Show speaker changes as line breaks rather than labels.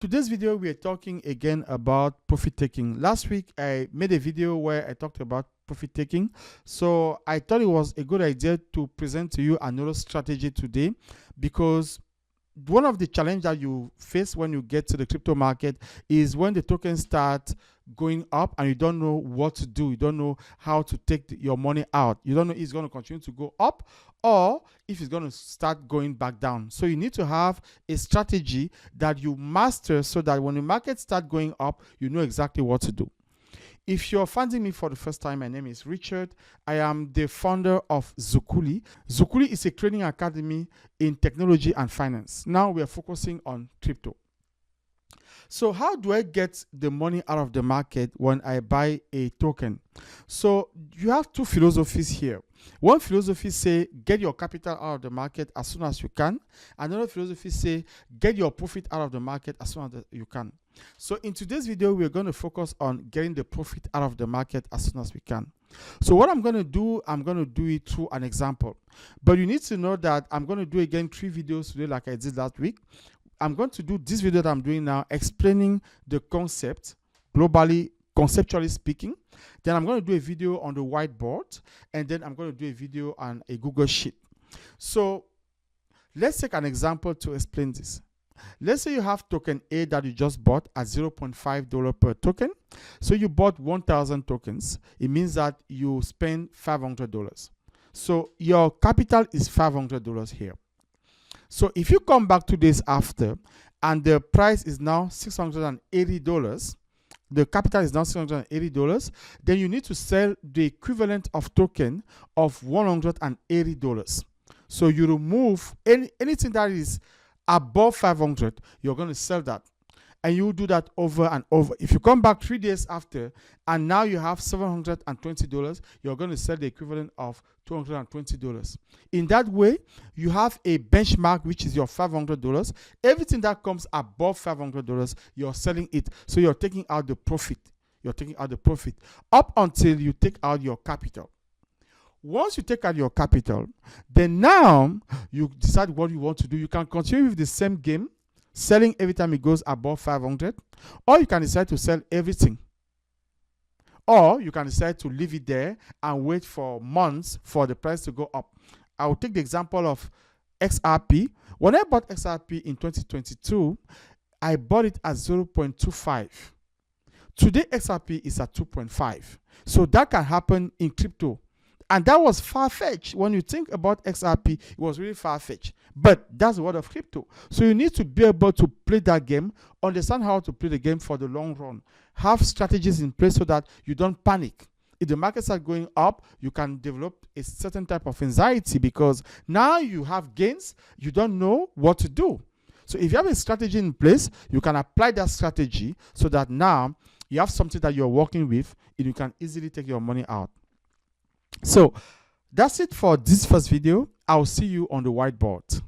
Today's video, we are talking again about profit taking. Last week, I made a video where I talked about profit taking. So I thought it was a good idea to present to you another strategy today, because one of the challenges that you face when you get to the crypto market is when the tokens start going up and you don't know what to do. You don't know how to take your money out. You don't know if it's going to continue to go up or if it's going to start going back down. So you need to have a strategy that you master so that when the market starts going up, you know exactly what to do. If you're finding me for the first time, my name is Richard. I am the founder of Zukuli. Zukuli is a training academy in technology and finance. Now we are focusing on crypto. So how do I get the money out of the market when I buy a token? So you have two philosophies here. One philosophy say get your capital out of the market as soon as you can. Another philosophy say get your profit out of the market as soon as you can. So in today's video, we're going to focus on getting the profit out of the market as soon as we can. So what I'm going to do it through an example. But you need to know that I'm going to do again 3 videos today like I did last week. I'm going to do this video that I'm doing now explaining the concept globally, conceptually speaking. Then I'm going to do a video on the whiteboard, and then I'm going to do a video on a Google Sheet. So let's take an example to explain this. Let's say you have token A that you just bought at $0.5 per token. So you bought 1,000 tokens. It means that you spend $500. So your capital is $500 here. So if you come back 2 days after and the price is now $680, the capital is now $680, then you need to sell the equivalent of token of $180. So you remove anything that is above 500, you're going to sell that. And you do that over and over. If you come back 3 days after and now you have $720, you're going to sell the equivalent of $220. In that way, you have a benchmark, which is your $500. Everything that comes above $500, you're selling it. So you're taking out the profit. You're taking out the profit up until you take out your capital. Once you take out your capital, then now you decide what you want to do. You can continue with the same game, selling every time it goes above 500, or you can decide to sell everything, or you can decide to leave it there and wait for months for the price to go up. I will take the example of XRP. When I bought XRP in 2022, I bought it at 0.25. Today XRP is at 2.5. So that can happen in crypto. And that was far-fetched. When you think about XRP, it was really far-fetched. But that's the world of crypto. So you need to be able to play that game, understand how to play the game for the long run. Have strategies in place so that you don't panic. If the markets are going up, you can develop a certain type of anxiety because now you have gains, you don't know what to do. So if you have a strategy in place, you can apply that strategy so that now you have something that you're working with and you can easily take your money out. So that's it for this first video. I'll see you on the whiteboard.